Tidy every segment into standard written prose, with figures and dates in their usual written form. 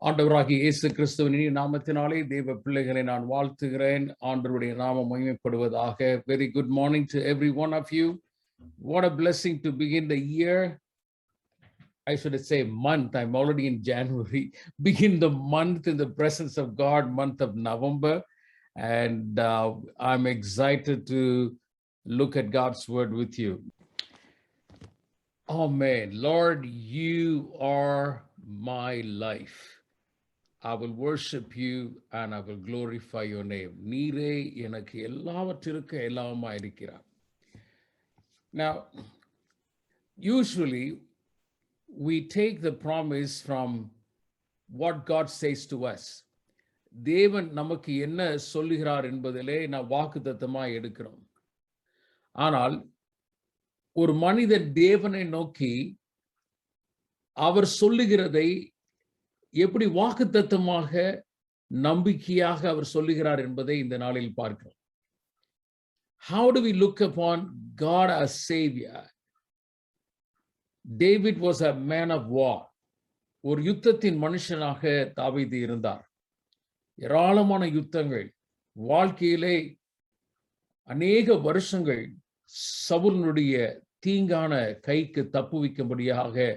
ஆண்டவராகிய இயேசு கிறிஸ்துவின் இனிய நாமத்தினாலே தேவ பிள்ளைகளை நான் வாழ்த்துகிறேன். ஆண்டவருடைய நாமம் மகிமைப்படுவதாக. Very good morning to every one of you. What a blessing to begin the year. I should say month. I'm already in January. Begin the month in the presence of God, month of November. And I'm excited to look at God's word with you. Amen. Lord, you are my life. I will worship you and I will glorify your name. நீரே எனக்கு எல்லாவற்றிற்கு எல்லாமா இருக்கிறார். Now, usually we take the promise from what God says to us. தேவன் நமக்கு என்ன சொல்லுகிறார் என்பதிலே நான் வாக்குத்தத்தமா எடுக்கிறோம். ஆனால் ஒரு மனிதன் தேவனை நோக்கி அவர் சொல்லுகிறதை எப்படி வாக்குத்தத்தமாக நம்பிக்கையாக அவர் சொல்லுகிறார் என்பதை இந்த நாளில் பார்க்கிறோம். How do we look upon God as Savior? David was a man of war. ஒரு யுத்தத்தின் மனுஷனாக தாவீது இருந்தார். ஏராளமான யுத்தங்கள், வாழ்க்கையிலே அநேக வருஷங்கள் சவுலுடைய தீங்கான கைக்கு தப்புவிக்கும்படியாக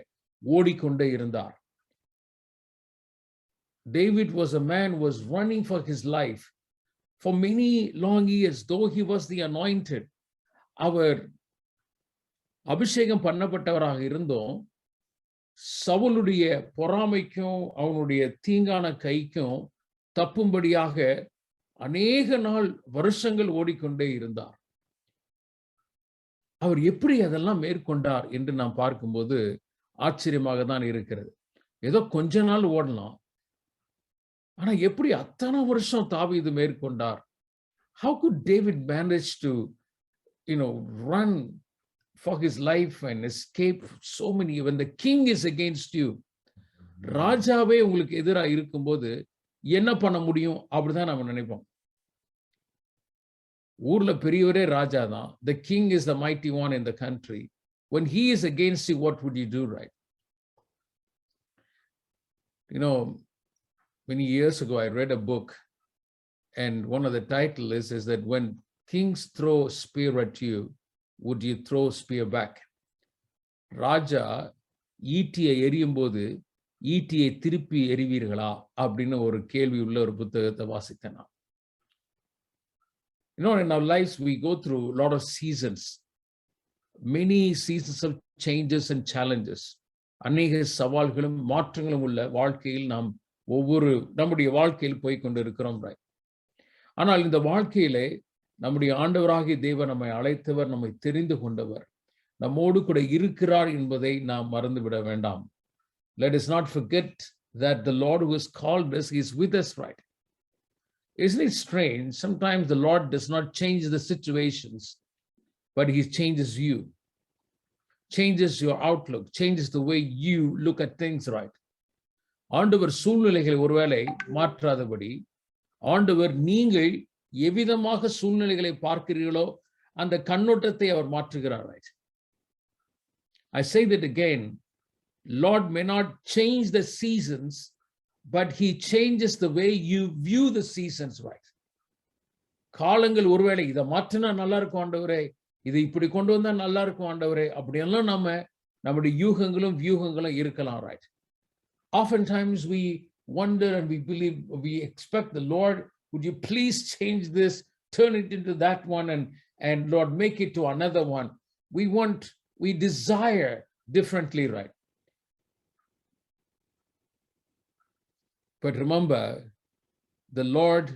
ஓடிக்கொண்டே இருந்தார். David was a man who was running for his life for many long years, though he was the anointed. அவர் அபிஷேகம் பண்ணப்பட்டவராக இருந்தும் சவுலுடைய பொறாமைக்கும் அவனுடைய தீங்கான கைக்கும் தப்பும்படியாக அநேக நாள் வருஷங்கள் ஓடிக்கொண்டே இருந்தார். அவர் எப்படி அதெல்லாம் மேற்கொண்டார் என்று நாம் பார்க்கும்போது ஆச்சரியமாக தான் இருக்கிறது. ஏதோ கொஞ்ச நாள் ஓடலாம், ஆனா எப்படி அத்தனை வருஷம் தாவீது மேற்கொண்டார்? How could David manage to run for his life and escape so many when the king is against you? ராஜாவே உங்களுக்கு எதிராக இருக்கும்போது என்ன பண்ண முடியும் அப்படிதான் நம்ம நினைப்போம். ஊர்ல பெரியவரே ராஜா தான். The king is the mighty one in the country. When he is against you, what would you do, right? Many years ago, I read a book, and one of the title is that when kings throw spear at you, would you throw spear back? ராஜா ஈட்டியை எறியும் போது ஈட்டியை திருப்பி எறிவீர்களா அப்படின்னு ஒரு கேள்வி உள்ள ஒரு புத்தகத்தை வாசித்தேன் நான். In our lives, we go through a lot of seasons, many seasons of changes and challenges. அநேக சவால்களும் மாற்றங்களும் உள்ள வாழ்க்கையில் நாம் நம்முடைய வாழ்க்கையில் போய் கொண்டு இருக்கிறோம். ஆனால் இந்த வாழ்க்கையிலே நம்முடைய ஆண்டவராகிய தேவன் நம்மை அழைத்தவர், நம்மை தெரிந்து கொண்டவர், நம்மோடு கூட இருக்கிறார் என்பதை நாம் மறந்துவிட வேண்டாம். Let us not forget that the Lord who has called us is with us, right? Isn't it strange? Sometimes the Lord does not change the situations, but he changes you, changes your outlook, changes the way you look at things, right? ஆண்டவர் சூழ்நிலைகளை ஒருவேளை மாற்றாதபடி ஆண்டவர் நீங்கள் எவ்விதமாக சூழ்நிலைகளை பார்க்கிறீர்களோ அந்த கண்ணோட்டத்தை அவர் மாற்றுகிறார். Right? I say that again, Lord may not change the seasons, but he changes the way you view the seasons, right? காலங்கள் ஒருவேளை இதை மாற்றினா நல்லா இருக்கும் ஆண்டவரே, இதை இப்படி கொண்டு வந்தா நல்லா இருக்கும் ஆண்டவரே, அப்படியெல்லாம் நம்முடைய யூகங்களும் வியூகங்களும் இருக்கலாம். Right? Oftentimes we wonder and we expect the Lord, would you please change this, turn it into that one, and Lord, make it to another one. We desire differently, right? But remember, the Lord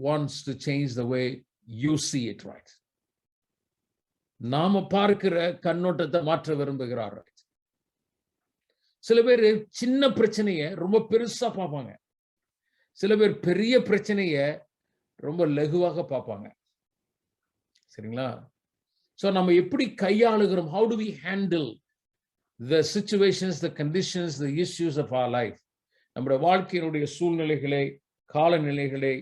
wants to change the way you see it, right? நாம பார்க்கிற கண்ணோட்டத்தை மாற்ற விரும்புகிறார். Right? சில பேர் சின்ன பிரச்சனைய ரொம்ப பெருசா பார்ப்பாங்க, சில பேர் பெரிய பிரச்சனைய ரொம்ப லகுவாக பார்ப்பாங்க. சரிங்களா? சோ நம்ம எப்படி கையாளுகிறோம்? How do we handle the situations, the conditions, the issues of our life? நம்முடைய வாழ்க்கையினுடைய சூழ்நிலைகளை, காலநிலைகளை,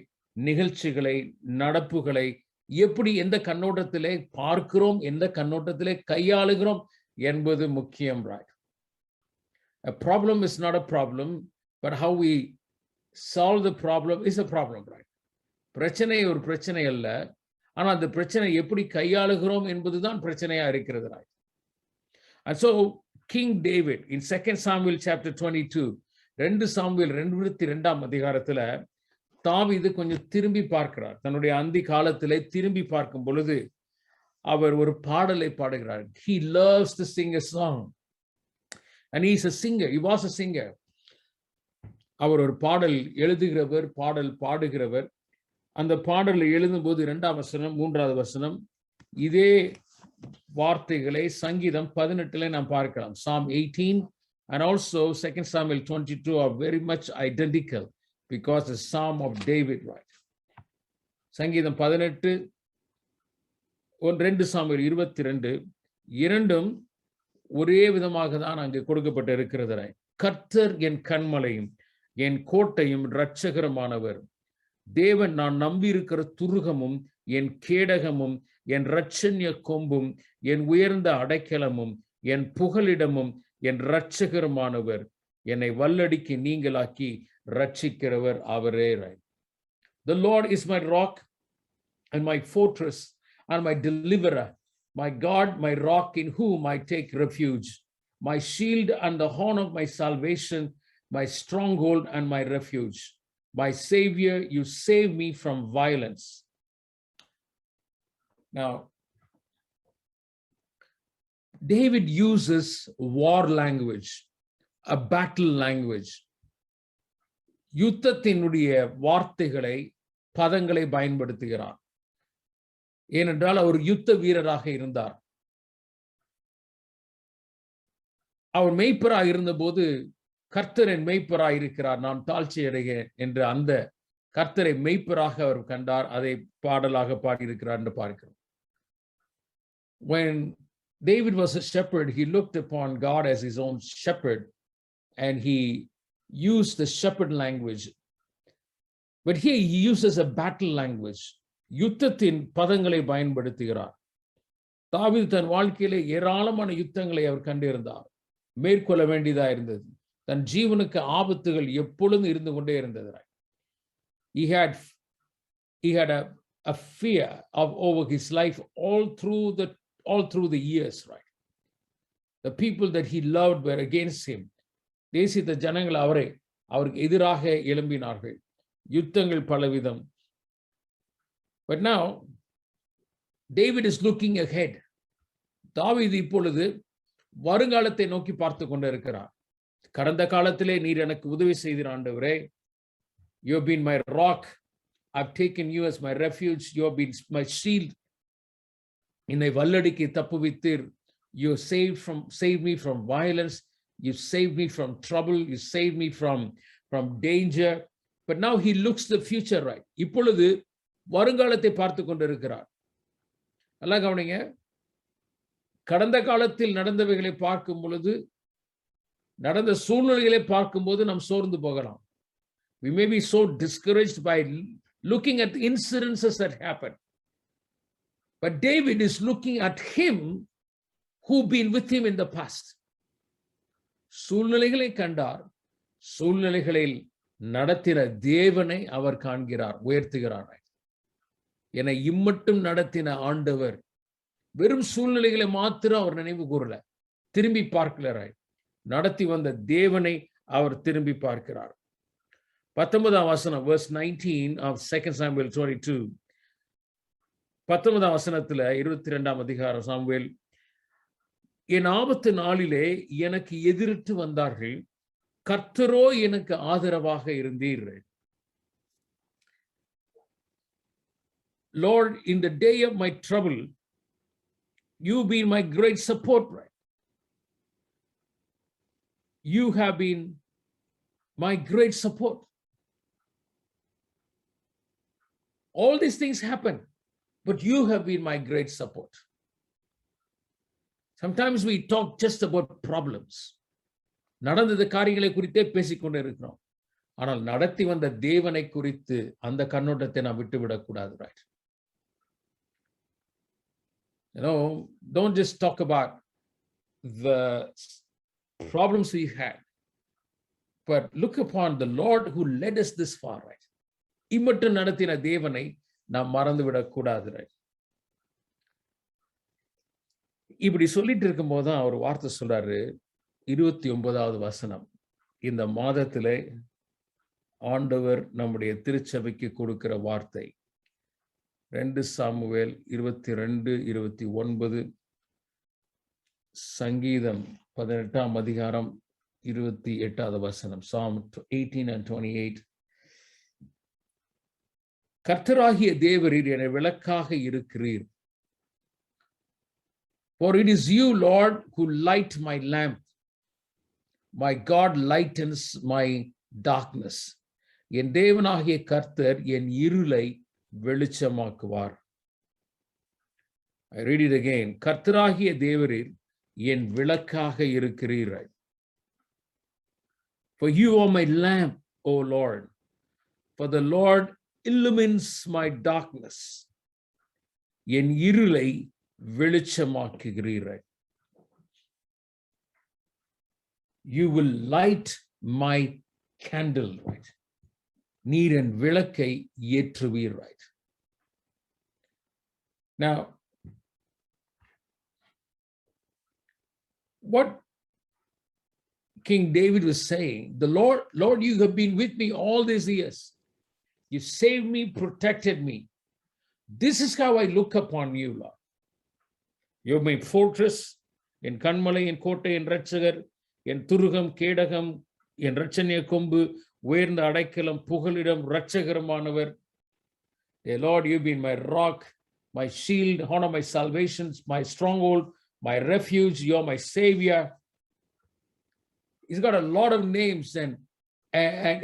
நிகழ்ச்சிகளை, நடப்புகளை எப்படி எந்த கண்ணோட்டத்திலே பார்க்கிறோம், எந்த கண்ணோட்டத்திலே கையாளுகிறோம் என்பது முக்கியம். Right? A problem is not a problem, but how we solve the problem is a problem, right? பிரச்சனை ஒரு பிரச்சனை அல்ல, ஆனா அந்த பிரச்சனை எப்படி கையாளுகிறோம் என்பதுதான் பிரச்சனையா இருக்கிறது, right? And so King David in 2 Samuel chapter 22, 2 Samuel 22ஆம் அதிகாரத்துல தாவீது கொஞ்சம் திரும்பி பார்க்கிறார். தன்னுடைய அந்தி காலத்திலே திரும்பி பார்க்கும் பொழுது அவர் ஒரு பாடலை பாடுகிறார். He loves to sing a song. And he is a singer. He was a singer. அவர் ஒரு பாடல் எழுதுகிறவர், பாடல் பாடுகிறவர். அந்த பாடலை எழுதும்போது 2ஆம் வசனம், 3வது வசனம் இதே வார்த்தைகளை சங்கீதம் 18 நாம் பார்க்கலாம். Psalm 18 and also 2 Samuel 22 are very much identical because the Psalm of David, right? சங்கீதம் 18, 2 சாமுவேல் 22 இரண்டும் ஒரே விதமாக தான் அங்கே கொடுக்கப்பட்டு இருக்கிறது. கர்த்தர் என் கன்மலையும் என் கோட்டையும் இரட்சகருமானவர். தேவன் நான் நம்பியிருக்கிற துருகமும் என் கேடகமும் என் இரட்சண்ய கொம்பும் என் உயர்ந்த அடைக்கலமும் என் புகலிடமும் என் இரட்சகருமானவர். என்னை வல்லடிக்கு நீங்களாக்கி இரட்சிக்கிறவர் அவரே. The Lord is my rock and my fortress and my deliverer, my God, my rock in whom I take refuge, my shield and the horn of my salvation, my stronghold and my refuge. My Savior, you save me from violence. Now, David uses war language, a battle language. யுத்தத்தினுடைய வார்த்தைகளை, பதங்களை பயன்படுத்துகிறார். ஏனென்றால் அவர் யுத்த வீரராக இருந்தார். அவர் மெய்ப்பராக இருந்தபோது கர்த்தர் என் மெய்ப்பராக இருக்கிறார், நான் தாழ்ச்சி அடைகிறேன் என்று அந்த கர்த்தரை மெய்ப்பராக அவர் கண்டார். அதை பாடலாக பாடியிருக்கிறார் என்று பார்க்கிறோம். When David was a shepherd, he looked upon God as his own shepherd and he used the shepherd language. But here he uses a battle language. யுத்தத்தின் பதங்களை பயன்படுத்துகிறார். தாவீது தன் வாழ்க்கையிலே ஏராளமான யுத்தங்களை அவர் கண்டிருந்தார். மேற்கொள்ள வேண்டியதா இருந்தது. தன் ஜீவனுக்கு ஆபத்துகள் எப்பொழுதும் இருந்து கொண்டே இருந்தது. He had a fear over his life all through the years, right? The people that he loved were against him. தேசித்த ஜனங்கள் அவருக்கு எதிராக எழும்பினார்கள். யுத்தங்கள் பலவிதம். But now David is looking ahead. தாவீது இப்பொழுது வருங்காலத்தை நோக்கி பார்த்து கொண்டிருக்கிறார். கடந்த காலத்திலே நீர் எனக்கு உதவி செய்தீர் ஆண்டவரே. You have been my rock. I've taken you as my refuge. You have been my shield. என்னை வல்லடிக்கு தப்புவித்தீர். You saved me from violence. You saved me from trouble. You saved me from danger. But now he looks the future, right? இப்பொழுது வருங்காலத்தை பார்த்து கொண்டிருக்கிறார். நல்லா கவனிங்க. கடந்த காலத்தில் நடந்தவைகளை பார்க்கும் பொழுது, நடந்த சூழ்நிலைகளை பார்க்கும்போது நாம் சோர்ந்து போகலாம். We may be so discouraged by looking at the incidences that happened. But David is looking at him who've been with him in the past. சூழ்நிலைகளை கண்டார். சூழ்நிலைகளில் நடத்தின தேவனை அவர் காண்கிறார், உயர்த்துகிறார். என்னை இம்மட்டும் நடத்தின ஆண்டவர் வெறும் சூழ்நிலைகளை மாத்திரம் அவர் நினைவு கூறல, திரும்பி பார்க்கிறார். நடத்தி வந்த தேவனை அவர் திரும்பி பார்க்கிறார். 19ஆம் வசனம், verse 19 of 2 Samuel 22. 19ஆம் வசனத்துல 22ஆம் அதிகாரம் சாமுவேல். என் ஆபத்து நாளிலே எனக்கு எதிரிட்டு வந்தார்கள், கர்த்தரோ எனக்கு ஆதரவாக இருந்தீர்கள். Lord, in the day of my trouble, you've been my great support, right? You have been my great support. All these things happen, but you have been my great support. Sometimes we talk just about problems. நடந்தது காரியங்களை குறித்தே பேசிக்கொண்டு இருக்கிறோம். ஆனால் நடத்தி வந்த தேவனை குறித்து அந்த கண்ணோட்டத்தை நாம் விட்டுவிடக்கூடாது, right? Don't just talk about the problems we had. but look upon the Lord who led us this far, right? இம்மட்டும் நடத்தின தேவனை நாம் மறந்துவிடக் கூடாது, right? இப்படி சொல்லிட்டு இருக்கும் போதுதான் அவர் வார்த்தை சொல்றாரு, 29வது வசனம். இந்த மாதத்திலே ஆண்டவர் நம்முடைய திருச்சபைக்கு கொடுக்கிற வார்த்தை 2 சாமுவேல் 22-29, சங்கீதம் 18ஆம் அதிகாரம் 28வது வசனம், Psalm 18 and 28. கர்த்தராகிய தேவரீர் என விளக்காக இருக்கிறீர். For it is you, Lord, who light my lamp. My God lightens my darkness. என் தேவனாகிய கர்த்தர் என் இருளை வெளிச்சமாக்குவார். I read it again. கர்த்தராகிய தேவரீர் என் விளக்காக இருக்கிறீர். For you are my lamp, O Lord. For the Lord illumines my darkness. என் இருளை வெளிச்சமாக்குகிறீர். You will light my candle, right? நீர் என் விளக்கை ஏற்றுவீர், right? Now, what King David was saying, the Lord, you have been with me all these years. You saved me, protected me. This is how I look upon you, Lord. You're my fortress, என் கண்மலை, என் கோட்டை, என் இரட்சகர், என் துருகம், கேடகம், என் இரட்சணிய கொம்பு, உயர்ந்த அடைக்கலம், புகலிடம், இரட்சகரமானவர். Lord, you've been my rock, my shield, honor my salvation, my stronghold, my refuge, you're my savior. He's got a lot of names, and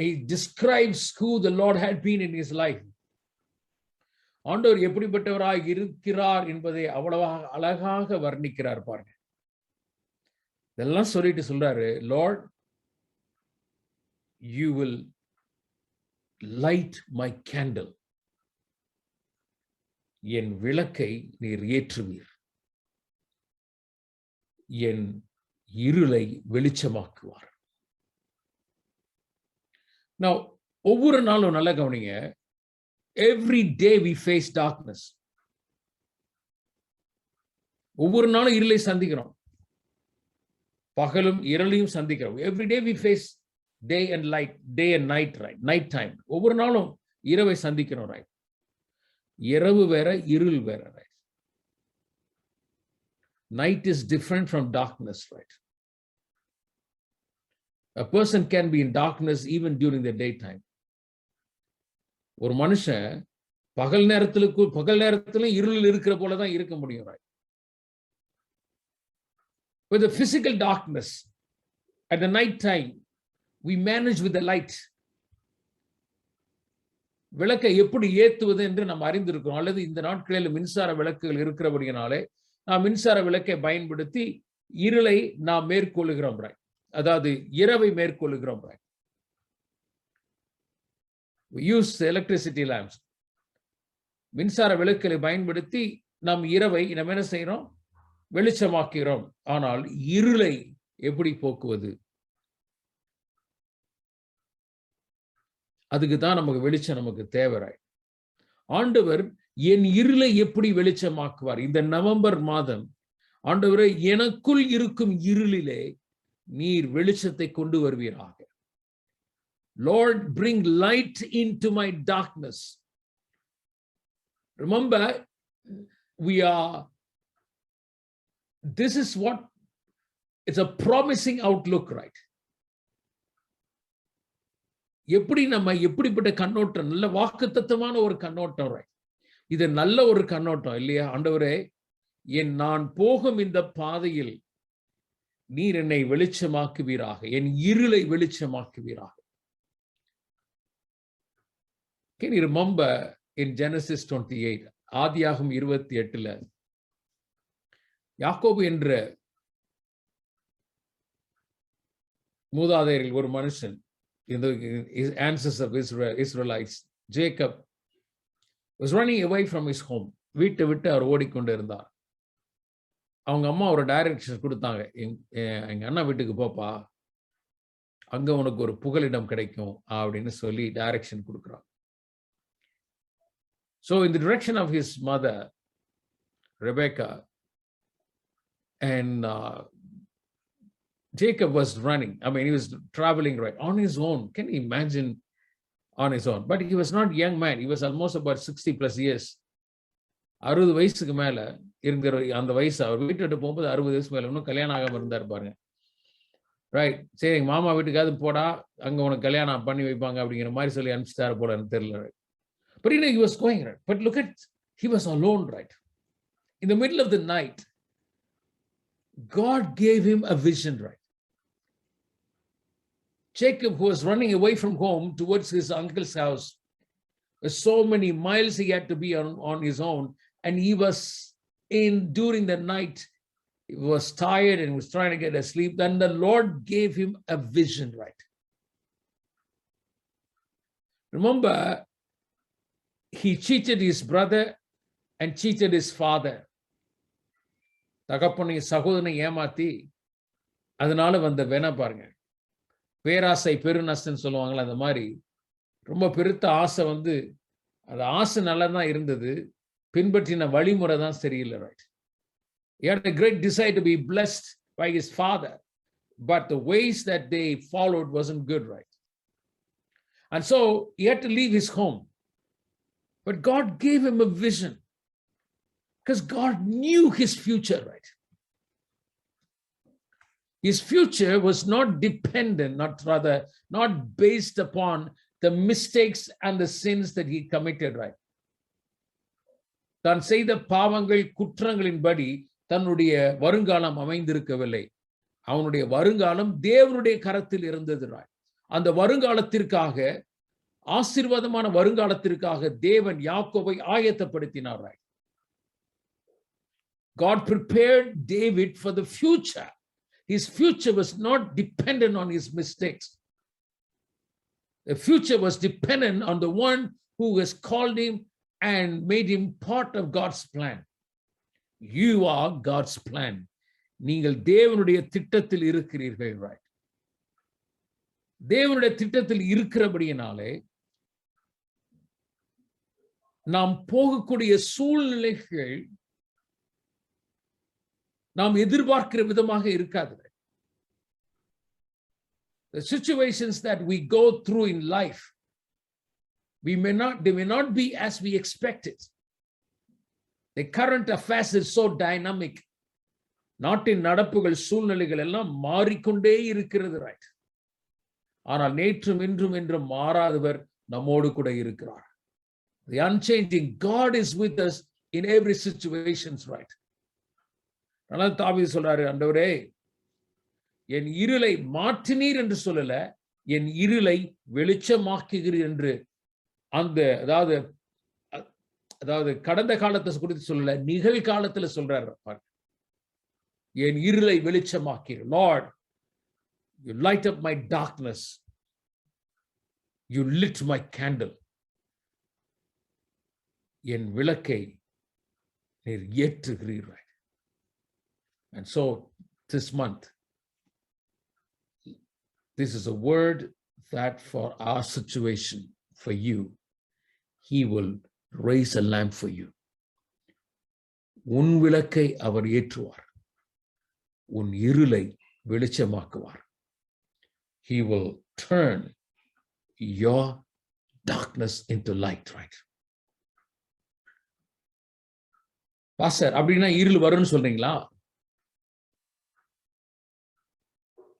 he describes who the Lord had been in his life. ஆண்டவர் எப்படிப்பட்டவராக இருக்கிறார் என்பதை அவ்வளவு அழகாக வர்ணிக்கிறார் பாருங்க. இதெல்லாம் சொல்லிட்டு சொல்றாரு, Lord, you will light my candle. என் விளக்கை நீர் ஏற்றுவீர், என் இருளை வெளிச்சமாக்குவார். Now, ஒவ்வொரு நாளும் நல்லா கவனிங்க. Every day we face darkness. ஒவ்வொரு நாளும் இருளை சந்திக்கிறோம், பகலும் இரளையும் சந்திக்கிறோம். Every day we face day and light, day and night, right? Night time. ஒவ்வொரு நாளும் இரவை சந்திக்கிறோம், right? இரவு வேற, இருள் வேற, right? Night is different from darkness, right? A person can be in darkness even during the daytime. ஒரு மனுஷன் பகல் நேரத்திலும் இருளில் இருக்கிற போலதான் இருக்க முடியும், right? With the physical darkness at the night time, we manage with the light. விளக்கை எப்படி ஏத்துவது என்று நாம் அறிந்திருக்கிறோம். அல்லது இந்த நாட்களில் மின்சார விளக்குகள் இருக்கிறபடியினாலே நாம் மின்சார விளக்கை பயன்படுத்தி இருளை நாம் மேற்கொள்ளுகிறோம், right? அதாவது இரவை மேற்கொள்ளுகிறோம், right? We use electricity lamps. மின்சார விளக்குகளை பயன்படுத்தி நாம் இரவை நாம் என்ன செய்யறோம்? வெளிச்சமாக்குகிறோம். ஆனால் இருளை எப்படி போக்குவது? அதுக்கு தான் நமக்கு வெளிச்சம் நமக்கு தேவை. ஆண்டவர் என் இருளை எப்படி வெளிச்சமாக்குவார்? இந்த நவம்பர் மாதம் ஆண்டவரே, எனக்குள் இருக்கும் இருளிலே நீர் வெளிச்சத்தை கொண்டு வருவீராக. Lord, bring light into my darkness. Remember, this is what, it's a promising outlook, right? எப்படிப்பட்ட கண்ணோட்டம்? நல்ல வாக்குத்தத்தமான ஒரு கண்ணோட்டம், right? இது நல்ல ஒரு கண்ணோட்டம் இல்லையா? ஆண்டவரே, நான் போகும் இந்த பாதையில் நீர் என்னை வெளிச்சமாக்குவீராக, என் இருளை வெளிச்சமாக்குவீராக. Can you remember in Genesis 28, ஆதியாகமம் 28, யாக்கோபு என்ற மூதாதையர்கள் ஒரு மனுஷன், இந்த ancestors of Israelites, Jacob was running away from his home. வீட்டை விட்டு அவர் ஓடிக்கொண்டு இருந்தார். அவங்க அம்மா ஒரு டைரக்ஷன் கொடுத்தாங்க, எங்க அண்ணா வீட்டுக்கு போப்பா, அங்க உனக்கு ஒரு புகலிடம் கிடைக்கும் அப்படின்னு சொல்லி டைரக்ஷன் கொடுக்குறான். So in the direction of his mother, Rebecca, and Jacob was running. I mean, he was traveling right on his own. Can you imagine? On his own. But he was not a young man. He was almost about 60 plus years. 60 வயசுக்கு மேல இருக்கிற அந்த வயசு, அவர் வீட்டுக்கு போகும்போது 60 வயசு மேல, இன்னும் கல்யாணம் ஆகாம இருந்தார் பாருங்க. ரைட், சரி எங்க மாமா வீட்டுக்காவது போடா, அங்க உனக்கு கல்யாணம் பண்ணி வைப்பாங்க அப்படிங்கிற மாதிரி சொல்லி அனுப்பிச்சிட்டாரு போல, எனக்கு தெரியல. But you know, he was going right. But look at, he was alone, right? In the middle of the night, God gave him a vision, right? Jacob, who was running away from home towards his uncle's house, so many miles he had to be on his own, and he was during the night, he was tired and was trying to get asleep. Then the Lord gave him a vision, right? Remember, he cheated his brother and cheated his father. தகப்பனை சகோதரனை ஏமாத்தி அதனால வந்த வேணா பாருங்க, பேராசை பெருநஷ்டம் சொல்லுவாங்களா, அந்த மாதிரி ரொம்ப பெருத்த ஆசை வந்து, அது ஆசை நல்லா தான் இருந்தது, பின்பற்றின வழிமுறை தான் சரியில்லை, right? He had a great desire to be blessed by his father, but the ways that they followed wasn't good, right? And so he had to leave his home. But God gave him a vision because God knew his future, right? His future was not dependent, not based upon the mistakes and the sins that he committed, right? தான் செய்த பாவங்கள் குற்றங்களின்படி தன்னுடைய வருங்காலம் அமைந்திருக்கவில்லை. அவனுடைய வருங்காலம் தேவனுடைய கரத்தில் இருந்தது, right? அந்த வருங்காலத்திற்காக, ஆசீர்வாதமான வருங்காலத்திற்காக தேவன் யாக்கோபை ஆயத்தப்படுத்தினார், right? God prepared David for the future. His future was not dependent on his mistakes. The future was dependent on the one who has called him and made him part of God's plan. You are God's plan. நீங்கள் தேவனுடைய திட்டத்தில் இருக்கிறீர்கள், right? தேவனுடைய திட்டத்தில் இருக்கிறபடியினாலே நாம் போகக்கூடிய சூழ்நிலைகள் நாம் எதிர்பார்க்கிற விதமாக இருக்காது. The situations that we go through in life, they may not be as we expected. The current affairs is so dynamic. நாட்டின் நடப்புகள், சூழ்நிலைகள் எல்லாம் மாறிக்கொண்டே இருக்கிறது, ரைட்? ஆனால் நேற்றும் இன்றும் என்றும் மாறாதவர் நம்மோடு கூட இருக்கிறார். The unchanging God is with us in every situation, right? ஆனால் தாவீது சொல்றாரு, ஆண்டவரே என் இருளை மாற்றினீர் என்று சொல்லல, என் இருளை வெளிச்சமாக்குகிறீர் என்று. அந்த அதாவது கடந்த காலத்தை குறித்து சொல்லல, நிகழ்காலத்துல சொல்றாரு. என் இருளை வெளிச்சமாக்கிறீர். Lord, you light up my darkness. You lit my candle. என் விளக்கை நீர் ஏற்றுகிறீர். And so this month, this is a word that for our situation, for you, he will raise a lamp for you. உன் விளக்கை அவர் ஏற்றுவார், உன் இருளை வெளிச்சமாக்குவார். He will turn your darkness into light, right? Pastor, அப்படின்னா இருள் வரும்னு சொல்றீங்களா?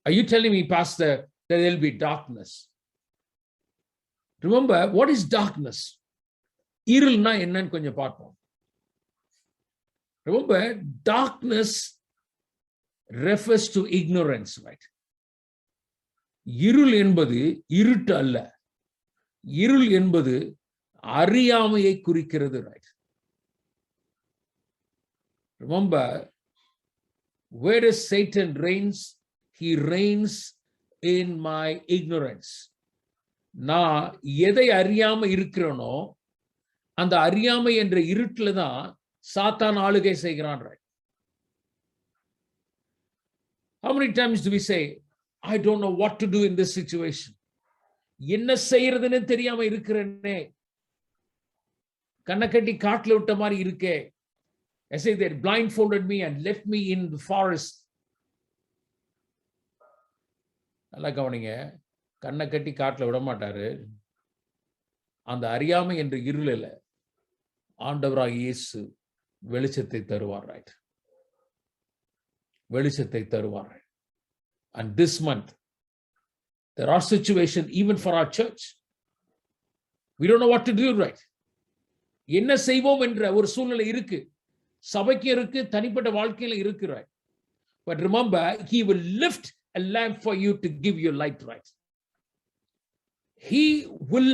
Are you telling me, Pastor, that there will be darkness? Remember, what is darkness? இருள்னா என்னன்னு கொஞ்சம் பார்ப்போம். Remember, darkness refers to ignorance, right? இருள் என்பது இருட்டு அல்ல. இருள் என்பது அறியாமையை குறிக்கிறது, right? Remember, where does Satan reigns? He reigns in my ignorance. நான் எதை அறியாம இருக்கிறேனோ அந்த அறியாமை என்ற இருட்டுல தான் சாத்தான் ஆளுகை செய்கிறான், right? How many times do we say, I don't know what to do in this situation. என்ன செய்யறதுன்னு தெரியாம இருக்கிறேனே, கண்ணை கட்டி காட்டுல விட்ட மாதிரி இருக்கே. I say they blindfolded me and left me in the forest. நல்லா கவனிங்க, கண்ணை கட்டி காட்டுல விட மாட்டாரு. அந்த அறியாமை என்ற இருளில ஆண்டவராகிய இயேசு வெளிச்சத்தை தருவார். ரைட், வெளிச்சத்தை தருவார். And this month there are situations even for our church. We don't know what to do, right? என்ன செய்வோம் என்ற ஒரு சூழ்நிலை இருக்கு, சபைக்கு இருக்கு, தனிப்பட்ட வாழ்க்கையில இருக்கு. Right? But remember, he will lift a lamp for you to give you light. Right? He will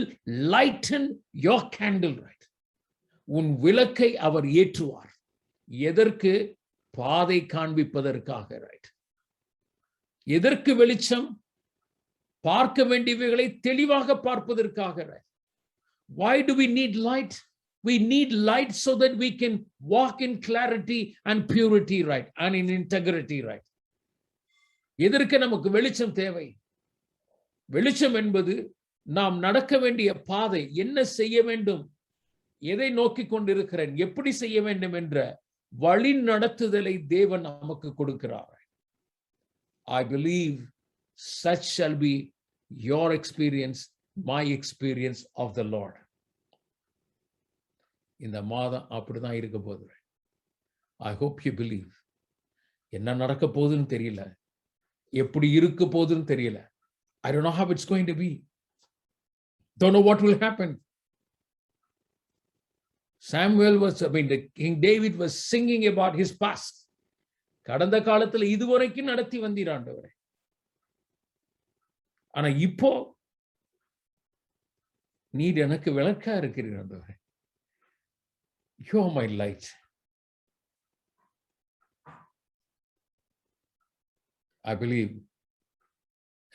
lighten your candle. Right? உன் விளக்கை அவர் ஏற்றுவார். எதற்கு? பாதை காண்பிப்பதற்காக. Right? எதற்கு வெளிச்சம்? பார்க்க வேண்டியவைகளை தெளிவாக பார்ப்பதற்காக. Right? Why do we need light? We need light so that we can walk in clarity and purity, right? And in integrity, right? எதற்கு நமக்கு வெளிச்சம் தேவை? வெளிச்சம் என்பது நாம் நடக்க வேண்டிய பாதை, என்ன செய்ய வேண்டும், எதை நோக்கி கொண்டிருக்கிறேன், எப்படி செய்ய வேண்டும் என்ற வழி நடத்துதலை தேவன் நமக்கு கொடுக்கிறார். I believe such shall be your experience, my experience of the Lord. இந்த மாதம் அப்படிதான் இருக்க போகுது. I hope you believe. என்ன நடக்க போகுதுன்னு தெரியல, எப்படி இருக்க போகுதுன்னு தெரியல. I don't know how it's going to be. Don't know what will happen. King David was singing about his past. கடந்த காலத்துல இதுவரைக்கும் நடத்தி வந்தீர் ஆண்டவரே. ஆனா இப்போ நீர் எனக்கு விளக்கா இருக்கிறீர் ஆண்டவரே. You are my light. I believe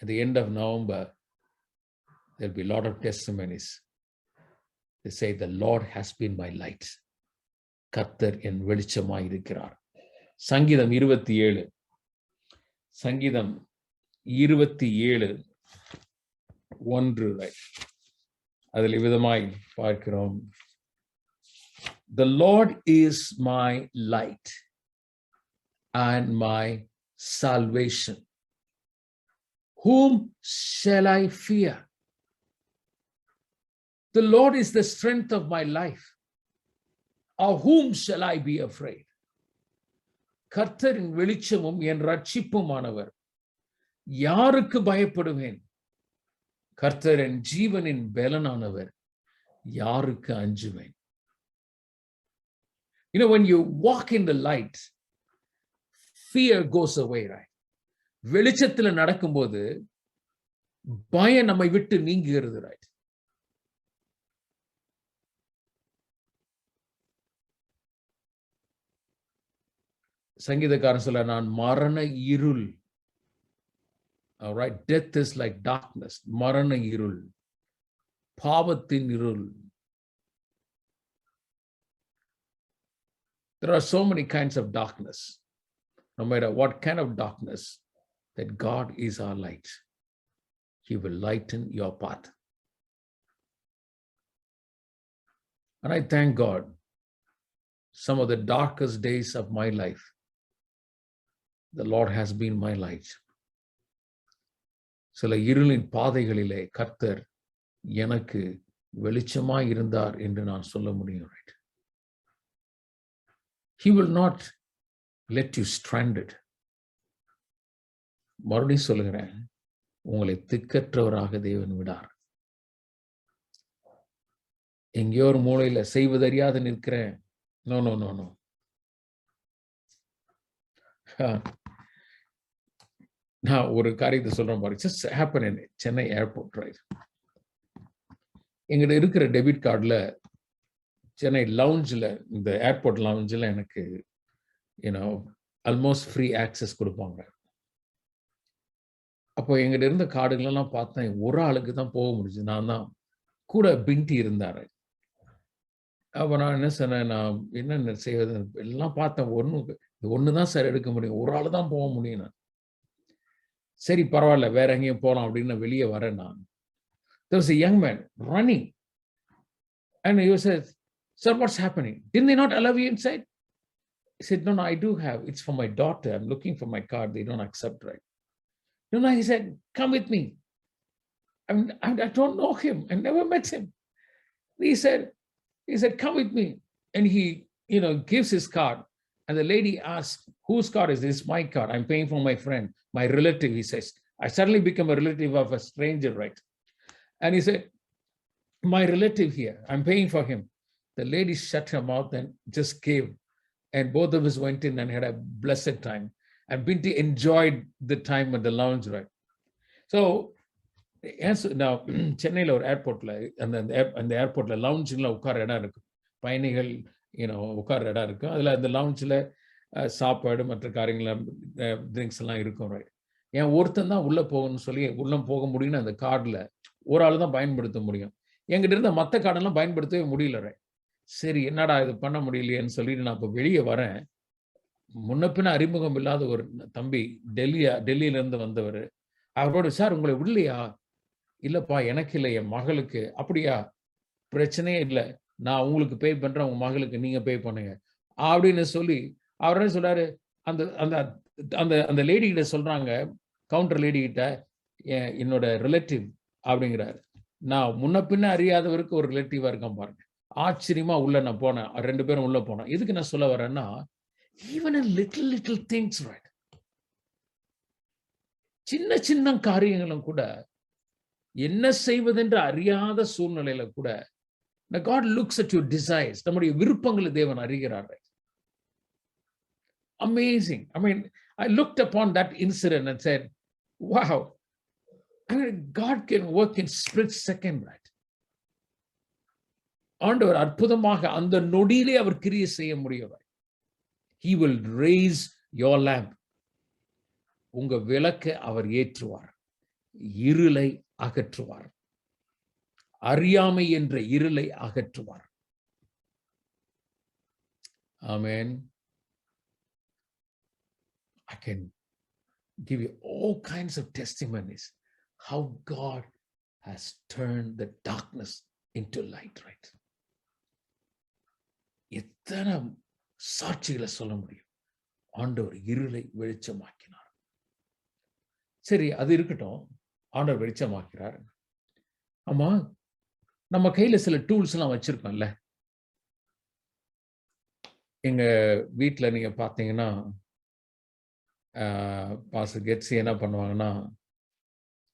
at the end of November, there'll be a lot of testimonies. They say, the Lord has been my light. கர்த்தர் என் வெளிச்சமாய் இருக்கிறார். சங்கீதம் 27, சங்கீதம் 27 1 அதில் விதமாய் பார்க்கிறோம். The Lord is my light and my salvation. Whom shall I fear? The Lord is the strength of my life. Of whom shall I be afraid? கர்த்தரின் வெளிச்சமும் என் ரட்சிப்புமானவர், யாருக்கு பயப்படுவேன்? கர்த்தரின் ஜீவனின் பலனானவர், யாருக்கு அஞ்சுவேன்? You know, when you walk in the light, fear goes away, right? வெளிச்சத்துல நடக்கும்போது பயம் நம்மை விட்டு நீங்குகிறது. right? சங்கீதக்காரன் சொல்ல, நான் மரண இருள். All right, death is like darkness. மரண இருள், பாவத்தின் இருள். There are so many kinds of darkness. No matter what kind of darkness, that God is our light. He will lighten your path. And I thank God, some of the darkest days of my life, the Lord has been my light. சில இருளின் பாதைகளிலே கர்த்தர் எனக்கு வெளிச்சமாய் இருந்தார் என்று நான் சொல்ல முடியும். right? He will not let you stranded. மறுபடியும் சொல்லுகிறேன், உங்களை திக்கற்றவராக தேவன் விடார். எங்கேயோ ஒரு மூலையில செய்வதறியாது நிற்கிறேன். No no no no. நான் ஒரு காரியத்தை சொல்றேன் பாருங்க. just happened in Chennai airport. Right, எங்கிட்ட இருக்கிற டெபிட் கார்டில் சென்னை லவுஞ்சில், இந்த ஏர்போர்ட் லவுஞ்சில் எனக்கு ஆல்மோஸ்ட் ஃப்ரீ ஆக்சஸ் கொடுப்பாங்க. அப்போ எங்கிட்ட இருந்த கார்டுகளெல்லாம் பார்த்தேன், ஒரு ஆளுக்கு தான் போக முடிஞ்சு. நான் தான் கூட பின்ட்டி இருந்தார். அப்போ நான் என்ன சொன்னேன், நான் என்ன செய்வது எல்லாம் பார்த்தேன். ஒன்று தான் சார் எடுக்க முடியும், ஒரு ஆள் தான் போக முடியும். நான் சரி பரவாயில்ல, வேற எங்கேயும் போலாம் அப்படின்னு வெளியே வரேன் நான். There was a young man running. And he said, sir, what's happening? Didn't they not allow you inside? He said, no, I do have. It's for my daughter. I'm looking for my card. They don't accept, right? No, he said, come with me. I don't know him. I never met him. He said, come with me. And he, gives his card. And the lady asks, whose card is this? My card. I'm paying for my friend, my relative, he says. I suddenly become a relative of a stranger, right? And he said, my relative here, I'm paying for him. The lady shut her mouth and just gave. And both of us went in and had a blessed time. And Binti enjoyed the time at the lounge, right? So, now, சென்னையில் ஒரு ஏர்போர்ட்ல அந்த ஏர்போர்ட்ல லவுஞ்சில் உட்கார இடம் இருக்கு, பயணிகள் உட்கார இடம் இருக்கு. அதில் அந்த லவுஞ்சில் சாப்பாடு மற்ற காரியங்கள் ட்ரிங்க்ஸ் எல்லாம் இருக்கும், ரைட்? ஏன் ஒருத்தன் தான் உள்ளே போகணும்னு சொல்லி உள்ளே போக முடியும்னு அந்த கார்டில் ஒரு ஆள் தான் பயன்படுத்த முடியும். என்கிட்ட இருந்த மற்ற கார்டெல்லாம் பயன்படுத்தவே முடியல, ரைட்? சரி, என்னடா இது பண்ண முடியலையேன்னு சொல்லிட்டு நான் இப்போ வெளியே வரேன். முன்ன பின்ன அறிமுகம் இல்லாத ஒரு தம்பி, டெல்லியிலேருந்து வந்தவர். அவரோட, சார் உங்களை விடலையா? இல்லைப்பா, எனக்கு இல்லை, என் மகளுக்கு. அப்படியா? பிரச்சனையே இல்லை, நான் உங்களுக்கு பே பண்ணுறேன், உங்கள் மகளுக்கு நீங்கள் பே பண்ணுங்க அப்படின்னு சொல்லி அவர் என்ன சொல்கிறாரு, அந்த அந்த அந்த அந்த லேடி கிட்ட சொல்கிறாங்க, கவுண்டர் லேடி கிட்ட, என்னோட ரிலேட்டிவ் அப்படிங்கிறாரு. நான் முன்ன பின்ன அறியாதவருக்கு ஒரு ரிலேட்டிவாக இருக்கேன் பாருங்க. ஆச்சரியமா உள்ள நான் போனேன், 2 பேரும் உள்ள போனேன். எதுக்கு நான் சொல்ல வரேன்னா, ஈவன் லிட்டில் திங்ஸ், ரைட்? சின்ன சின்ன காரியங்களும் கூட, என்ன செய்வதென்று அறியாத சூழ்நிலையில கூட, God looks at your desires. நம்முடைய விருப்பங்களை தேவன் அறிகிறார். Amazing. I mean, I looked upon that incident and said, wow, I mean, God can work in split second, right? ஆண்டவர் அற்புதமாக அந்த நொடியிலே அவர் கிரியை செய்ய முடியும். He will raise your lamp. உங்க விளக்கை அவர் ஏற்றுவார், இருளை அகற்றுவார், அறியாமை என்ற இருளை அகற்றுவார். Amen. I can give you all kinds of testimonies how God has turned the darkness into light, right? எத்தனை சாட்சிகளை சொல்ல முடியும்? ஆண்டவர் இருளை வெளிச்சமாக்கினார். சரி, அது இருக்கட்டும், ஆண்டவர் வெளிச்சமாக்கிறார். ஆமா, நம்ம கையில சில டூல்ஸ் எல்லாம் வச்சிருக்கோம்ல. எங்க வீட்டுல நீங்க பாத்தீங்கன்னா, பாஸ்டர் கெட்ஸி என்ன பண்ணுவாங்கன்னா,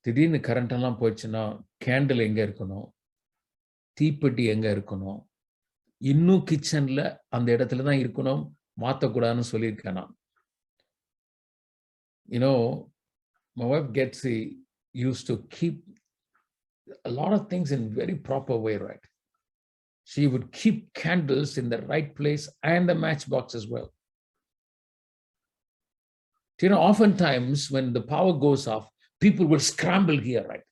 திடீர்னு கரண்ட் எல்லாம் போயிடுச்சுன்னா கேண்டில் எங்க இருக்கணும், தீப்பெட்டி எங்க இருக்கணும், இன்னும் கிச்சன்ல அந்த இடத்துல தான் இருக்கணும், மாத்தக்கூடாதுன்னு சொல்லியிருக்கேன் நான். My wife Getsy used to keep a lot of things in very proper way, right? She would keep candles in the right place and the matchbox as well. Oftentimes when the power goes off, people will scramble here, right?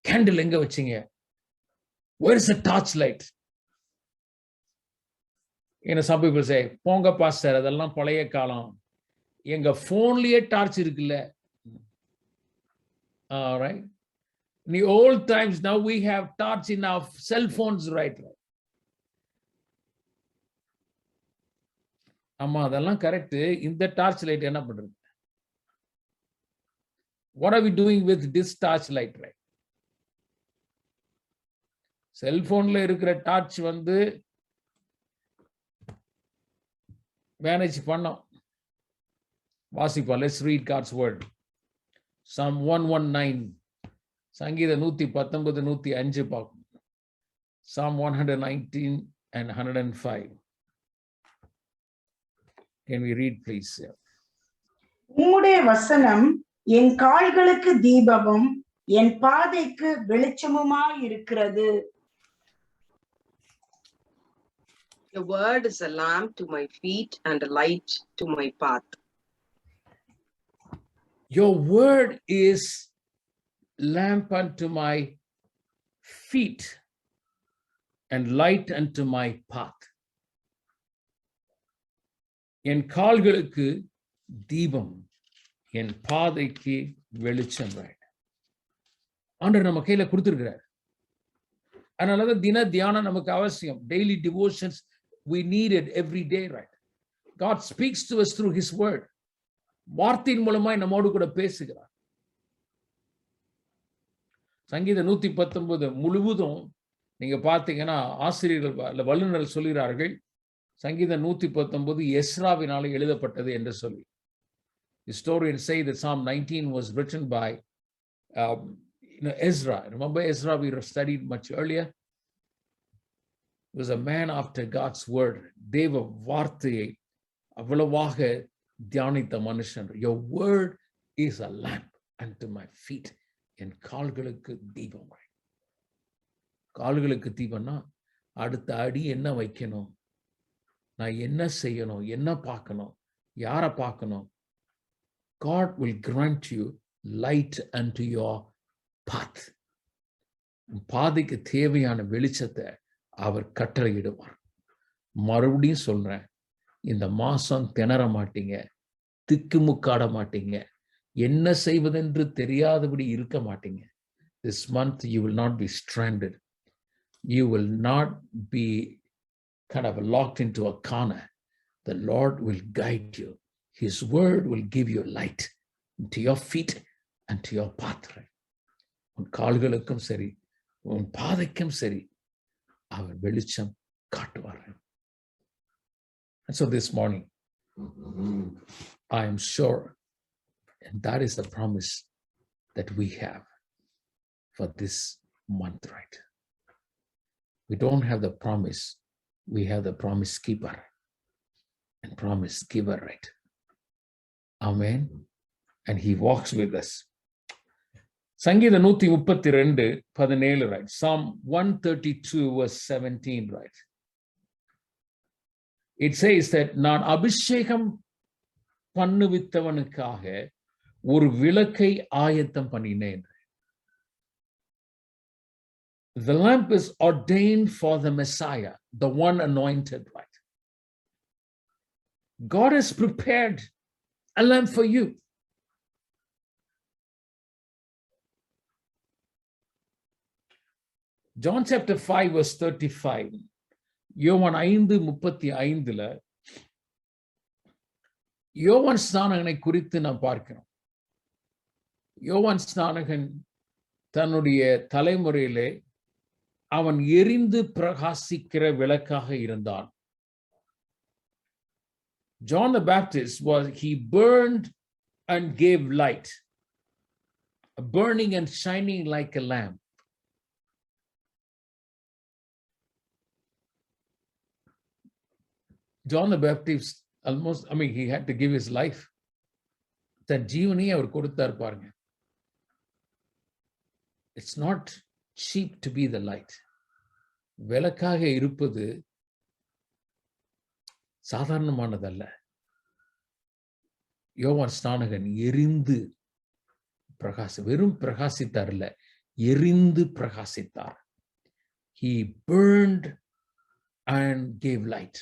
Candle enga vechinga? Where is the torch light? Some people say, ponga pastor, adallam palaya kaalam. எங்க போன்லயே torch இருக்குல்ல. All right. In the old times, now we have torch in our cell phones, right? ஆமா, அதெல்லாம் correct. இந்த torch light என்ன பண்றது? What are we doing with this torch light, right? செல்போன்ல இருக்கிற டார்ச் வந்து மேனேஜ் பண்ணோம். வாசிப்போம். Let's read God's word. Psalm 119. சங்கீதம் 119, 105 பார்க்கும். Psalm 119 and 105. Can we read, please? உம்முடைய வசனம் என் கால்களுக்கு தீபமும் என் பாதைக்கு வெளிச்சமுமாய் இருக்கிறது. Your word is a lamp to my feet and a light to my path. Your word is lamp unto my feet and light unto my path. என் கால்களுக்கு தீபம் என் பாதைக்கு வெளிச்சம். ரைட், ஆண்டவர் நம்ம கையில கொடுத்திருக்கிறார். அதனாலதான் தின தியானம் நமக்கு அவசியம். Daily devotions, we need it every day, right? God speaks to us through his word. வார்த்தையின் மூலமாய் நம்மோடு கூட பேசுகிறார். சங்கீதம் 119 முழுவதும் நீங்க பார்த்தீங்கன்னா ஆசிரியர்கள் வல்லுநர்கள் சொல்கிறார்கள், சங்கீதம் 119 எஸ்ராவினால எழுதப்பட்டது என்று சொல்லி. Historians say that Psalm 19 was written by Ezra. Remember Ezra, we studied much earlier. He was a man after God's word. தேவ வார்த்தையை அவ்வளவாக தியானித்த மனுஷன். Your word is a lamp unto my feet. என் கால்களுக்கு தீபம். கால்களுக்கு தீபம்னா அடுத்த அடி என்ன வைக்கணும், நான் என்ன செய்யணும், என்ன பார்க்கணும், யாரை பார்க்கணும். God will grant you light unto your path. பாதைக்கு தேவையான வெளிச்சத்தை அவர் கட்டளையிடுவார். மறுபடியும் சொல்றேன், இந்த மாசம் திணற மாட்டீங்க, திக்குமுக்காட மாட்டீங்க, என்ன செய்வதென்று தெரியாதபடி இருக்க மாட்டீங்க. This month you will not be stranded. You will not be kind of locked into a corner. The Lord will guide you. His word will give you light to your feet and to your path. உன் கால்களுக்கும் சரி, உன் பாதைக்கும் சரி, அவர் வெளிச்சம் காட்டுவார். And so this morning, I am sure, and that is the promise that we have for this month, right? We don't have the promise, we have the promise keeper and promise giver, right? Amen. And he walks with us. சங்கீதம் 132:17, right? Psalm 132 verse 17, right? It says that நான் அபிஷேகம் பண்ணுவித்தவனுக்காக ஒரு விளக்கை ஆயத்தம் பண்ணினேன். The lamp is ordained for the Messiah, the one anointed, right? God has prepared a lamp for you. John chapter 5 verse 35. யோவான் 5:35 யோவான் ஸ்நானகனை குறித்து நாம் பார்க்கிறோம். யோவான் ஸ்நானகன் தன்னுடைய தலைமுறையிலே அவன் எரிந்து பிரகாசிக்கிற விளக்காக இருந்தான். John the Baptist he burned and gave light, burning and shining like a lamp. John the Baptist almost, he had to give his life. தன் ஜீவனையே அவர் கொடுத்தார் பாருங்க. It's not cheap to be the light. விளக்காக இருப்பது சாதாரணமானதல்ல. யோவான் ஸ்நானகன் எரிந்து வெறும் பிரகாசித்தார் இல்ல, எரிந்து பிரகாசித்தார். He burned and gave light.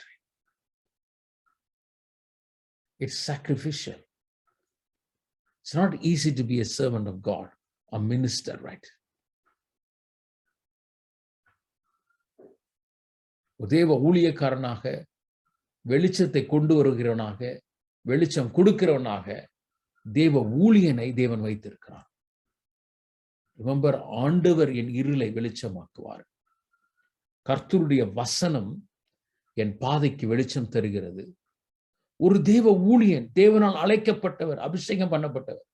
It's sacrificial. It's not easy to be a servant of God, a minister, right? தேவ ஊழியக்காரனாக, வெளிச்சத்தை கொண்டு வருகிறவனாக, வெளிச்சம் கொடுக்கிறவனாக தேவ ஊழியனை தேவன் வைத்திருக்கிறார். ரிமெம்பர், ஆண்டவர் என் இருளை வெளிச்சமாக்குவார். கர்த்தருடைய வசனம் என் பாதைக்கு வெளிச்சம் தருகிறது. ஒரு தேவ ஊழியன், தேவனால் அழைக்கப்பட்டவர், அபிஷேகம் பண்ணப்பட்டவர்,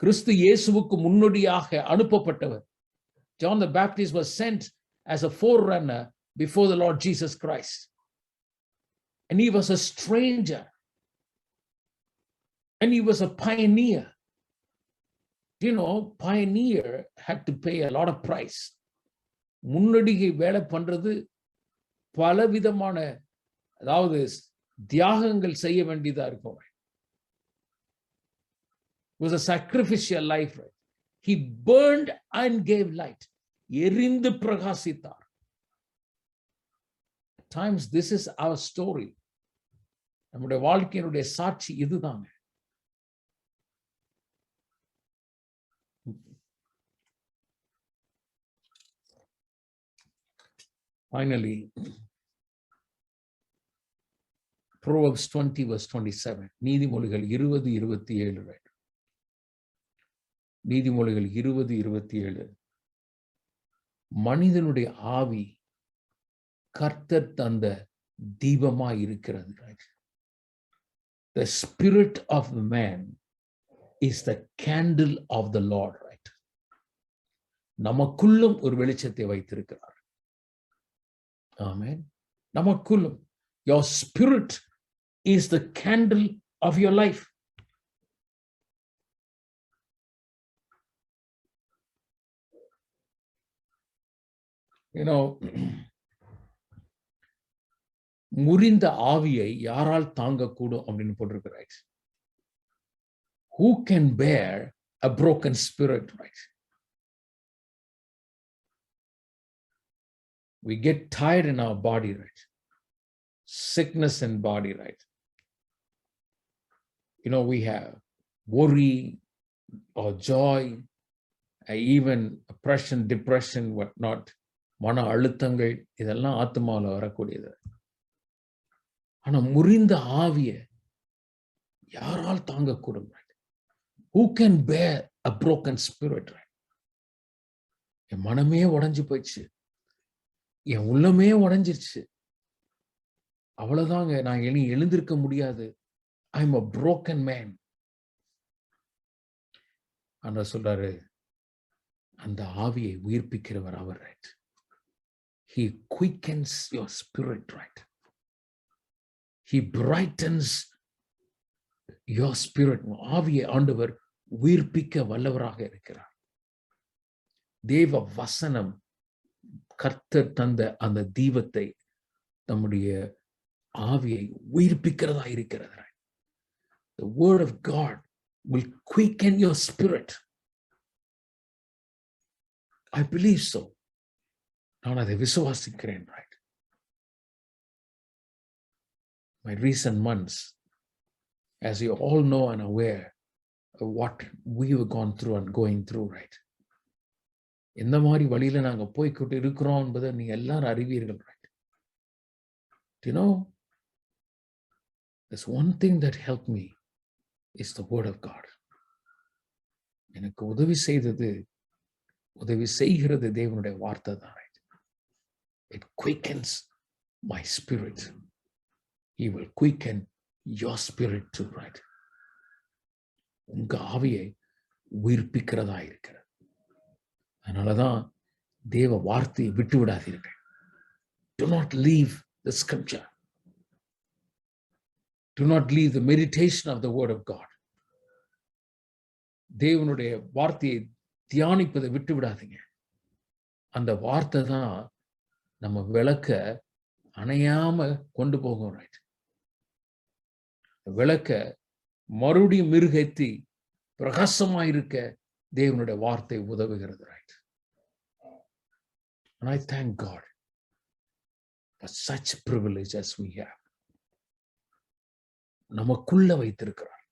கிறிஸ்து இயேசுவுக்கு முன்னோடியாக அனுப்பப்பட்டவர். John the Baptist was sent as a forerunner before the Lord Jesus Christ. And he was a stranger. And he was a pioneer. You know, pioneer had to pay a lot of price. முன்னடிகை வேலை பண்றது பலவிதமான, அதாவது தியாகங்கள் செய்ய வேண்டியதா இருக்கும். It was a sacrificial life, right? He burned and gave light. எரிந்து பிரகாசித்தார். At times this is our story. நம்முடைய வாழ்க்கையினுடைய சாட்சி இதுதாங்க. Finally, Proverbs 20 verse 27. நீதிமொழிகள் 20:27. Right? நீதிமொழிகள் 20:27. மனிதனுடைய ஆவி கர்த்தர் தந்த தீபமாய் இருக்கிறது. Right? The spirit of the man is the candle of the Lord. Right? நமக்குள்ளும் ஒரு வெளிச்சத்தை வைத்திருக்கிறார். Amen. நமக்குள்ளும். Your spirit is the candle of your life. You know, முறிந்த ஆவியை யாரால் தாங்கக்கூடும் அப்படின்னு போட்டிருக்கிறார். Who can bear a broken spirit, right? We get tired in our body, right? Sickness in body, right? You know, we have worry or joy, even oppression, depression, whatnot. மன அழுத்தங்கள் இதெல்லாம் ஆத்மாவில் வரக்கூடியது. ஆனா முறிந்த ஆவிய யாரால் தாங்கக்கூடும்? Who can bear a broken spirit? என் மனமே உடைஞ்சு போயிடுச்சு, என் உள்ளமே உடைஞ்சிருச்சு, அவ்வளவுதாங்க, நான் இனி எழுந்திருக்க முடியாது. I'm a broken man. ஆண்டவர் சொல்றாரு, அந்த ஆவியை உயிர்ப்பிக்கிறவர் அவர். Right? He quickens your spirit, right? He brightens your spirit. ஆவியை ஆண்டவர் உயிர்ப்பிக்க வல்லவராக இருக்கிறார். தேவ வசனம் கர்த்தர் தந்த அந்த தீபத்தை நம்முடைய ஆவியை உயிர்ப்பிக்கிறதா இருக்கிறது. The word of God will quicken your spirit. I believe so. நான் அதை விசுவாசிக்கிறேன். Right? My recent months, as you all know and aware of what we have gone through and going through, right? எந்த மாதிரி வழியில நாங்க போய்கிட்டு இருக்கிறோம் என்பதை நீங்க எல்லாரும் அறிவீர்கள். Right? Do you know, there's one thing that helped me is the word of God. எனக்கு உதவி செய்கிறது தேவனுடைய வார்த்தை தான். Right? It quickens my spirit. He will quicken your spirit too, right? உங்க ஆவியை உயிர்ப்பிக்கிறதா இருக்கிறது. அதனாலதான் தேவ வார்த்தையை விட்டு விடாதீர்கள். Do not leave the scripture. Do not leave the meditation of the word of God. தேவனுடைய வார்த்தையை தியானிப்பதை விட்டு விடாதீங்க. அந்த வார்த்தை தான் நம்ம விளக்க அணையாம கொண்டு போகும். Right? விளக்க மறுபடியும் மிருகத்தி பிரகாசமாயிருக்க தேவனுடைய வார்த்தை உதவுகிறது. Right? And I thank God for such privilege as we have. நமக்குள்ள வைத்திருக்கிறார்.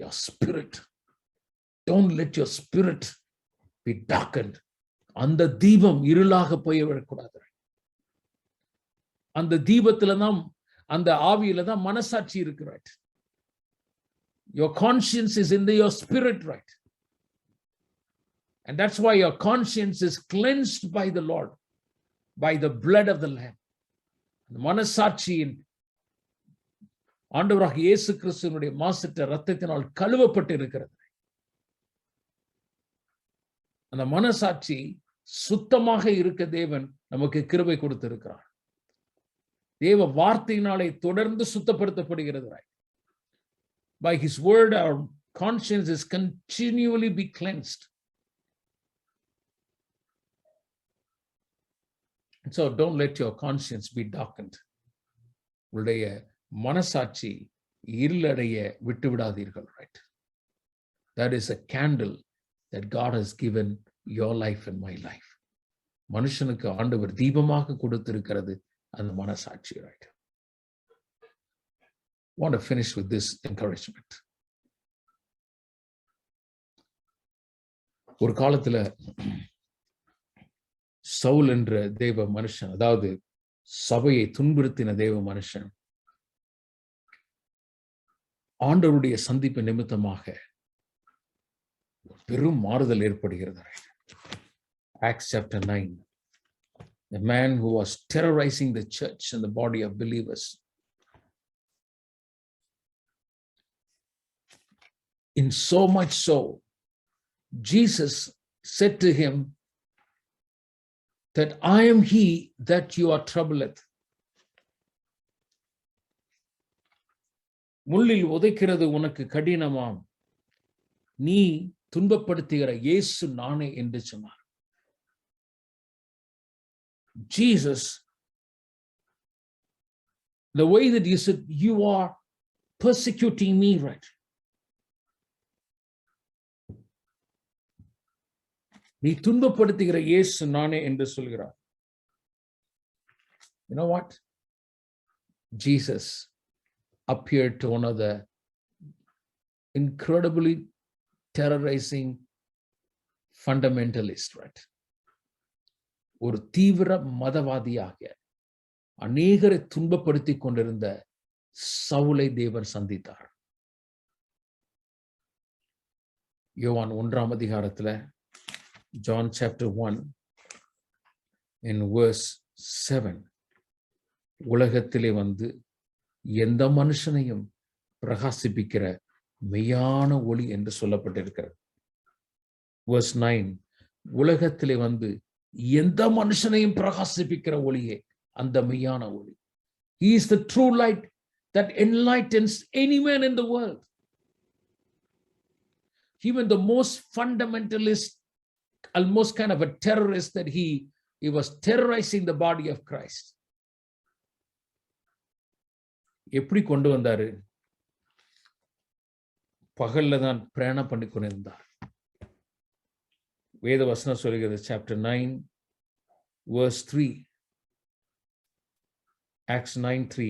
Your spirit. Don't let your spirit be darkened. அந்த தீபம் இருளாக போய்விடக்கூடாது. அந்த தீபத்துல தான், அந்த ஆவியில தான் மனசாட்சி இருக்கு. Right? Your conscience is in your spirit, right? And that's why your conscience is cleansed by the Lord, by the blood of the Lamb. மனசாட்சியின் ஆண்டவராகிய இயேசு கிறிஸ்துவினுடைய மாசற்ற இரத்தத்தினால் கழுவப்பட்டு இருக்கிறது. அந்த மனசாட்சி சுத்தமாக இருக்க தேவன் நமக்கு கிருபை கொடுத்திருக்கிறார். தேவ வார்த்தையினாலே தொடர்ந்து சுத்தப்படுத்தப்படுகிறது. Right? By his word, our conscience is continually be cleansed. So don't let your conscience be darkened. உடைய மனசாட்சி இருளடைய விட்டு விடாதீர்கள். Right? That is a candle that God has given your life and my life. மனுஷனுக்கு ஆண்டவர் தீபமாக கொடுத்திருக்கிறது அந்த மனசாட்சி. Right? want to finish with this encouragement. ஒரு காலத்துல சவுல் என்ற தேவ மனுஷன், அதாவது சபையை துன்புறுத்தின தேவ மனுஷன், ஆண்டவருடைய சந்திப்பு நிமித்தமாக பெரும் மாறுதல் ஏற்படுகிறது. Acts chapter 9. The man who was terrorizing the church and the body of believers. In so much so, Jesus said to him that I am he that you are troubled. முள்ளில் உதைக்கிறது உனக்கு கடினமாம், நீ துன்பப்படுத்துகிற இயேசு நானே என்று சொன்னார். Jesus, the way that you said, you are persecuting me, right? நீ துன்பப்படுத்துகிற இயேசு நானே என்று சொல்கிறார். You know what? Jesus appeared to one of the incredibly terrorizing fundamentalists, right? ஒரு தீவிர மதவாதியாக அநேகரை துன்பப்படுத்திக் கொண்டிருந்த சவுலை தேவன் சந்தித்தார். யோவான் 1ஆம் அதிகாரத்துல, John chapter 1 in verse 7, உலகத்திலே வந்து எந்த மனுஷனையும் பிரகாசிப்பிக்கிற மெய்யான ஒளி என்று சொல்லப்பட்டிருக்கிறது. verse 9, உலகத்திலே வந்து எந்த மனுஷனையும் பிரகாசிப்பிக்கிற ஒளியே அந்த மெய்யான ஒளி. He is the true light that enlightens any man in the world. Even the most fundamentalist, almost kind of a terrorist, that he was terrorizing the body of Christ. எப்படி கொண்டு வந்தாரு? பகல்ல தான் பிரயாணம் பண்ணி கொண்டிருந்தார். வேத வசனம் சொல்கிறது, chapter 9 verse 3, Acts 9:3,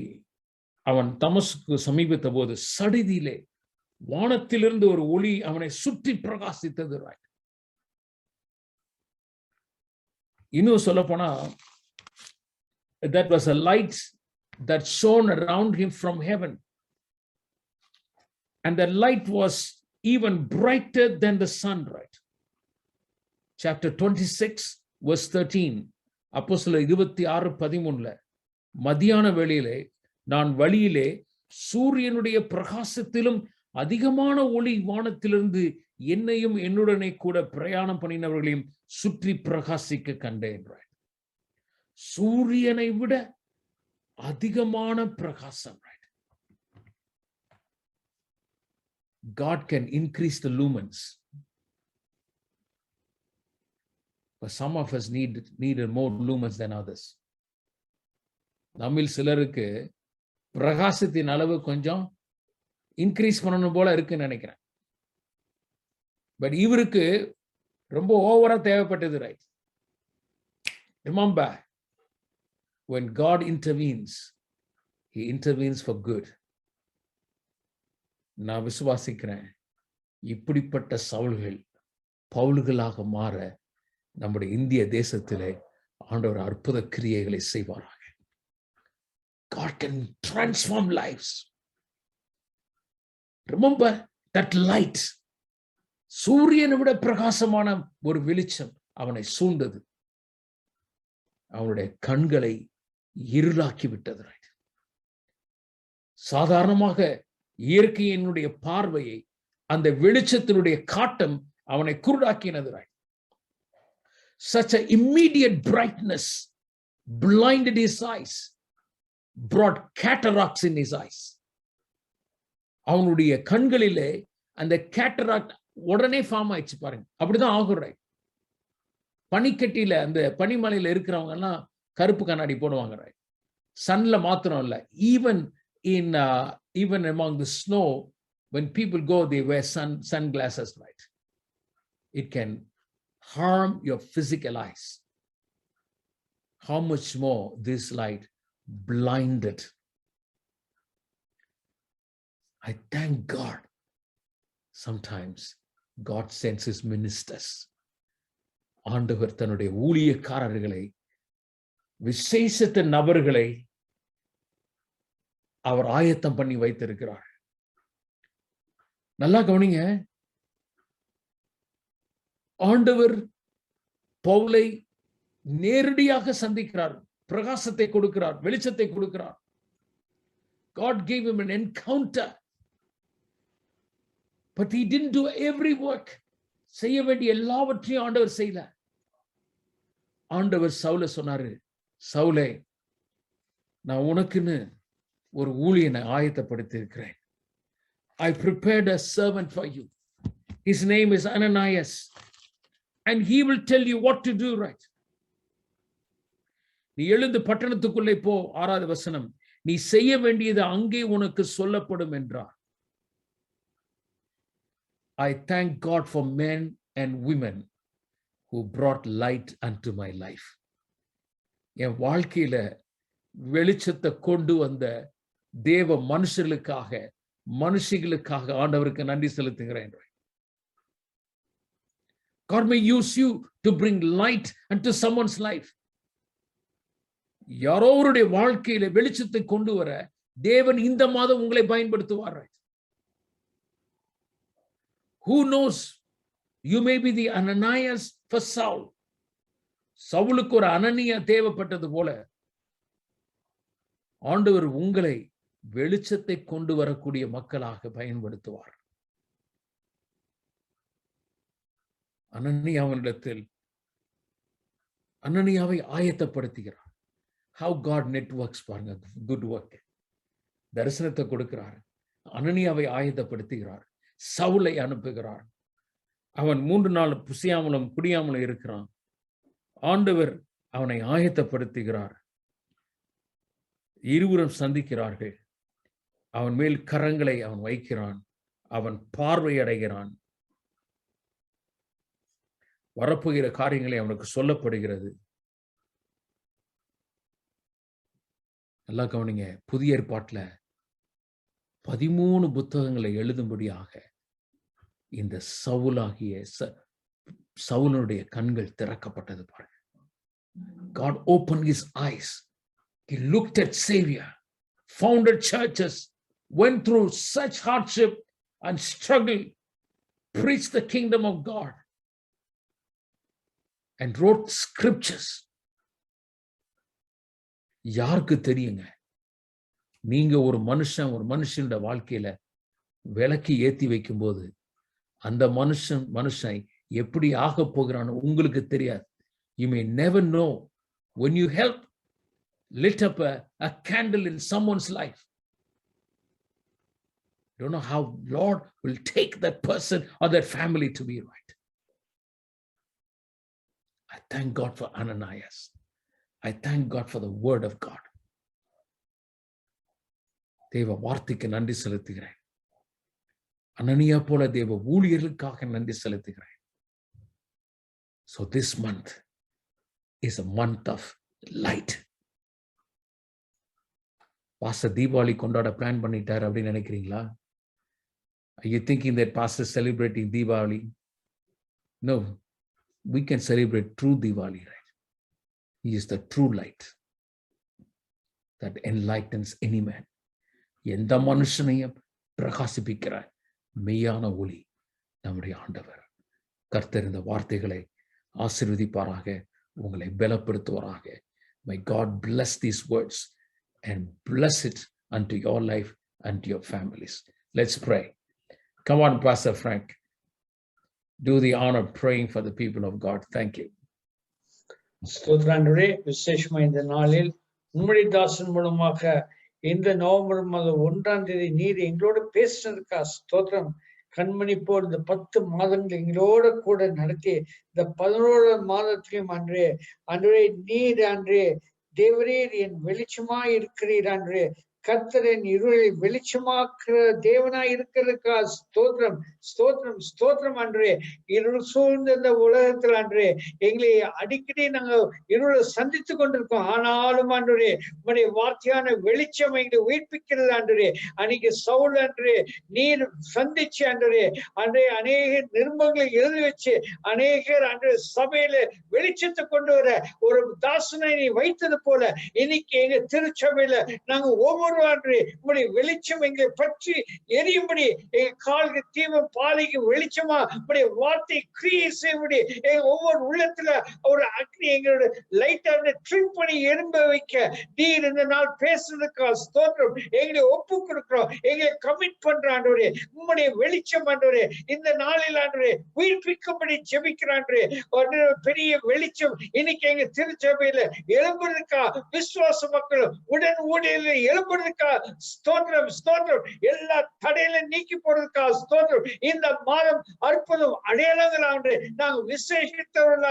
அவன் தமஸ்குக்கு சமீபித்த போது சடிதியிலே வானத்திலிருந்து ஒரு ஒளி அவனை சுற்றி பிரகாசித்தது. இன்னும் சொல்ல போனா, that was a light that shone around him from heaven, and that light was even brighter than the sun, right? Chapter 26 verse 13, அப்போஸ்தலர் 26:13, மதியான வேளையிலே நான் வழியிலே சூரியனுடைய பிரகாசத்திலும் அதிகமான ஒளி வானத்திலிருந்து என்னையும் என்னுடனே கூட பிரயாணம் பண்ணினவர்களையும் சுற்றி பிரகாசிக்க கண்டேன். சூரியனை விட அதிகமான பிரகாசம். God can increase the lumens, but some of us needed more lumens than others. நம்மில் சிலருக்கு பிரகாசத்தின் அளவு கொஞ்சம் இன்க்ரீஸ் பண்ணணும் போல இருக்குன்னு நினைக்கிறேன். பட் இவருக்கு ரொம்ப ஓவரா தேவைப்பட்டது. Right? Remember, when God intervenes, he intervenes for good. நான் விசுவாசிக்கிறேன், இப்படிப்பட்ட சவுல்கள் பவுல்களாக மாற நம்முடைய இந்திய தேசத்திலே ஆண்டவர் அற்புத கிரியைகளை செய்வாராக. God can transform lives. Remember that light, சூரியனை விட பிரகாசமான ஒரு வெளிச்சம் அவனை சூழ்ந்தது. அவனுடைய கண்களை இருளாக்கி விட்டது. சாதாரணமாக இயற்கையினுடைய பார்வையை அந்த வெளிச்சத்தினுடைய காட்டம் அவனை குருடாக்கினது. Such an immediate brightness blinded his eyes, brought cataracts in his eyes. அவனுடைய கண்களிலே அந்த கேட்டராக்ட் உடனே ஃபார்ம் ஆயிடுச்சு. பாருங்க, அப்படிதான் ஆகுற. பனிக்கட்டியில அந்த பனிமலையில இருக்கிறவங்க எல்லாம் கருப்பு கண்ணாடி போடுவாங்க. சன்ல மாத்திரம் இல்ல, even among the snow, when people go, they wear sunglasses. Right? It can harm your physical eyes. How much more this light blinded I thank God. Sometimes God sends his ministers. ஆண்டவர் தன்னுடைய ஊழியக்காரர்களை, விசேஷத்த நபர்களை அவர் ஆயத்தம் பண்ணி வைத்திருக்கிறார். நல்லா கவனிங்க. ஆண்டவர் பவுலை நேரடியாக சந்திக்கிறார், பிரகாசத்தை கொடுக்கிறார், வெளிச்சத்தை கொடுக்கிறார். God gave him an encounter, but he didn't do every work. செய்ய வேண்டிய எல்லாவற்றையும் ஆண்டவர் செய்யல. ஆண்டவர் சவுலை சொன்னாரு, சவுலே, நான் உனக்குன்னு ஒரு ஊழியனை ஆயத்தப்படுத்தி இருக்கிறேன். I prepared a servant for you. His name is Ananias, and he will tell you what to do, right? நீ எழுந்து பட்டணத்துக்குள்ளே போ. 6வது வசனம், நீ செய்ய வேண்டியது அங்கே உனக்கு சொல்லப்படும் என்றார். I thank God for men and women who brought light unto my life. என் வாழ்க்கையில வெளிச்சத்தை கொண்டு வந்த தேவ மனுஷர்களுக்காக, மனுஷிகளுக்காக ஆண்டவருக்கு நன்றி செலுத்துகிறேன். God may use you to bring light unto someone's life. யாரோருடைய வாழ்க்கையில வெளிச்சத்தை கொண்டு வர தேவன் இந்த மாதம் உங்களை பயன்படுத்துவார். Who knows, you may be the Ananias for Saul. சவுலுக்கு ஒரு அனனியா தேவைப்பட்டது போல ஆண்டவர் உங்களை வெளிச்சத்தை கொண்டு வரக்கூடிய மக்களாக பயன்படுத்துவார். அனனியாவினிடத்தில் அனனியாவை ஆயத்தப்படுத்துகிறார். How God networks, பாருங்க, good work. தரிசனத்தை கொடுக்கிறார், அனனியாவை ஆயத்தப்படுத்துகிறார், சவுலை அனுப்புகிறார். அவன் 3 நாள் புசியாமலும் குடியாமலும் இருக்கிறான். ஆண்டவர் அவனை ஆயத்தப்படுத்துகிறார். இருவரும் சந்திக்கிறார்கள். அவன் மேல் கரங்களை அவன் வைக்கிறான். அவன் பார்வை அடைகிறான். வரப்போகிற காரியங்களை அவனுக்கு சொல்லப்படுகிறது. நல்லா கவனிங்க. புதிய ஏற்பாட்டுல 13 புத்தகங்களை எழுதும்படியாக இந்த சவுலாகிய சவுலுடைய கண்கள் திறக்கப்பட்டது பாருங்க. God opened his eyes. He looked at Savior, founded churches, went through such hardship and struggle, preached the kingdom of God, and wrote scriptures. யாருக்கு தெரியுங்க, நீங்க ஒரு மனுஷனோட வாழ்க்கையில விளக்கி ஏத்தி வைக்கும் போது அந்த மனுஷன் எப்படி ஆக போகிறான்னு உங்களுக்கு தெரியாது. You may never know when you help lit up a candle in someone's life. You don't know how Lord will take that person or that family to be right. I thank God for Ananias. I thank God for the word of God. தேவ வார்த்தைக்கு நன்றி செலுத்துகிறேன். அனனியா போல தேவ ஊழியர்களுக்காக நன்றி செலுத்துகிறேன். So this month is a month of light. Pastor Diwali கொண்டாட plan பண்ணிட்டார் அப்படின்னு நினைக்கிறீங்களா? Are you thinking that Pastor is celebrating Diwali? No, we can celebrate true Diwali, right? He is the true light that enlightens any man. எந்த மனுஷனையும் பிரகாசிப்பிக்கிற மெய்யான ஒளி நம்முடைய ஆண்டவர். கர்த்தர் இந்த வார்த்தைகளை ஆசீர்வதிப்பாராக, உங்களை பலப்படுத்துவாராக. May God bless these words and bless it unto your life and your families. Let's pray. Come on, Pastor Frank. Do the honor of praying for the people of God. Thank you. ஸ்தோத்திரங்களே, விசேஷமா இந்த நாளில் உம்முடைய தாசன் மூலமாக இந்த November மாதம் 1ஆம் தேதி நீர் எங்களோட பேசுறதுக்கா ஸ்தோத்திரம். கண்மணி போல் இந்த 10 மாதங்கள் எங்களோட கூட நடத்தி இந்த 11ஆம் மாதத்திலும் அன்றே நீர் அன்றே தேவரீர் என் வெளிச்சமா இருக்கிறீர் அன்றே கர்த்தரின் இருளை வெளிச்சமாக்குற தேவனாய் இருக்கிறதுக்கா ஸ்தோத்திரம், ஸ்தோத்திரம், ஸ்தோத்திரம் ஆண்டவரே. இருள் சூழ்ந்த இந்த உலகத்தில் ஆண்டவரே எங்களை அடிக்கடி நாங்க இருளை சந்தித்து கொண்டிருக்கோம். ஆனாலும் ஆண்டவரே உங்களுடைய வார்த்தையான வெளிச்சம் எங்களை உயிர்ப்பிக்கிறது ஆண்டவரே. அன்னைக்கு சவுல் ஆண்டவரே நீர் சந்திச்சு ஆண்டவரே அன்றைய அநேக நிருபங்களை எழுதி வச்சு அநேகர் அன்றைய சபையில வெளிச்சத்தை கொண்டு வர ஒரு தாசனை நீ வைத்தது போல இன்னைக்கு எங்க திருச்சபையில நாங்க ஒவ்வொரு ஆண்டு உங்களுடைய வெளிச்சம் எங்களை பற்றி எரியும்படி எங்க காலுக்கு தீபம் பாதைக்கு வெளிச்சமா உங்களுடைய வார்த்தை கிரியை செய்யும்படி எங்க ஒவ்வொரு உள்ளத்துல ஒரு அக்னி எங்களோட லைட்டா ட்ரிம் பண்ணி எறும்ப வைக்க நீர் இந்த நாள் பேசுறதுக்கா ஸ்தோத்திரம். எங்களை ஒப்பு கொடுக்கிறோம், எங்களை கமிட் பண்ற ஆண்டவரே உங்களுடைய வெளிச்சம் ஆண்டவரே இந்த நாளில் ஆண்டவரே உயிர்ப்பிக்கும்படி ஜெபிக்கிறாண்டே. பெரிய வெளிச்சம் இன்னைக்கு எங்க திருச்சபையில எழும்புறதுக்கா விசுவாச மக்கள் உடன் ஊழியர்ல எழும்புறதுக்கா ஸ்தோத்திரம், ஸ்தோத்திரம். எல்லா தடையில நீக்கி போறதுக்கா ஸ்தோத்திரம். இந்த மாதம் அற்புதம் அடையாளங்கள் ஆண்டு நாங்க விசேஷித்தவர்கள்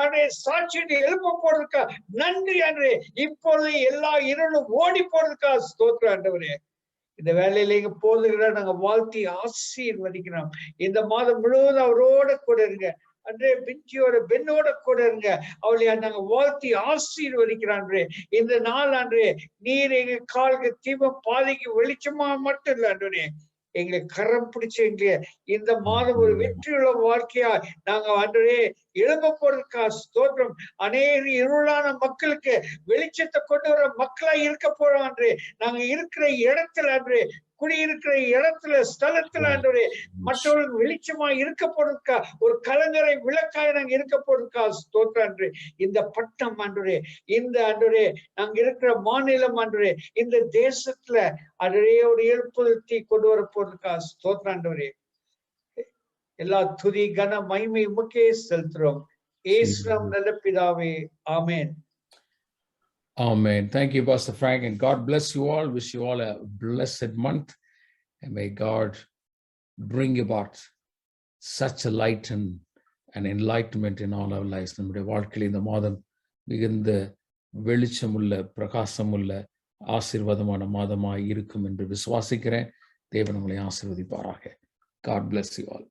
ஆண்டு சாட்சியை எழுப்ப போறதுக்கா நன்றி ஆண்டு. இப்பொழுது எல்லா இருளும் ஓடி போறதுக்கா ஸ்தோத்திரம் ஆண்டவரே. இந்த வேலையில இங்க போதுகிற நாங்க வாழ்த்தி ஆசீர்வதிக்கிறோம். இந்த மாதம் முழுவதும் அவரோட கூட இருங்க. அன்றே பிஞ்சியோட பெண்ணோட கூட இருங்க. அவளை நாங்க வாழ்த்தி ஆசீர்வதிக்கிறான்றே. இந்த நாள் அன்றே நீர் எங்க காலுக்கு தீபம் பாதைக்கு வெளிச்சமா மட்டும் இல்ல அன்றே எங்களை கரம் பிடிச்சு எங்களை இந்த மாதம் ஒரு வெற்றியுள்ள வாழ்க்கையா நாங்க அன்றே எழும்ப போறதுக்கா ஸ்தோத்திரம். அநேக இருளான மக்களுக்கு வெளிச்சத்தை கொண்டு வர மக்களா இருக்க போறோம் அன்றே. நாங்க இருக்கிற இடத்துல அன்றே குடியிருக்கிற இடத்துல ஸ்தலத்துல ஆண்டவரே மற்றவர்கள் வெளிச்சமா இருக்க போறதுக்கா ஒரு கலங்கரை விளக்காய் நாங்க இருக்க போறதுக்கா ஸ்தோத்திரம் ஆண்டவரே. இந்த பட்டம் ஆண்டவரே இந்த ஆண்டவரே நாங்க இருக்கிற மாநிலம் ஆண்டவரே இந்த தேசத்துல ஆண்டவரே ஒரு எழுப்புதலை கொண்டு வர போறதுக்கா ஸ்தோத்திரம் ஆண்டவரே. எல்லா துதி கன மகிமை உமக்கே செலுத்துறோம். இயேசுவின் நல்ல பிதாவே, ஆமென். Amen. Thank you, Pastor Frank, and God bless you all. Wish you all a blessed month, and may God bring about such a light and an enlightenment in all our lives. நம்முடைய வாழ்க்கையில் இந்த மாதம் மிகுந்த வெளிச்சமுள்ள பிரகாசமுள்ள ஆசீர்வாதமான மாதமாய் இருக்கும் என்று விசுவாசிக்கிறேன். தேவன் உங்களை ஆசீர்வதிப்பாராக. God bless you all.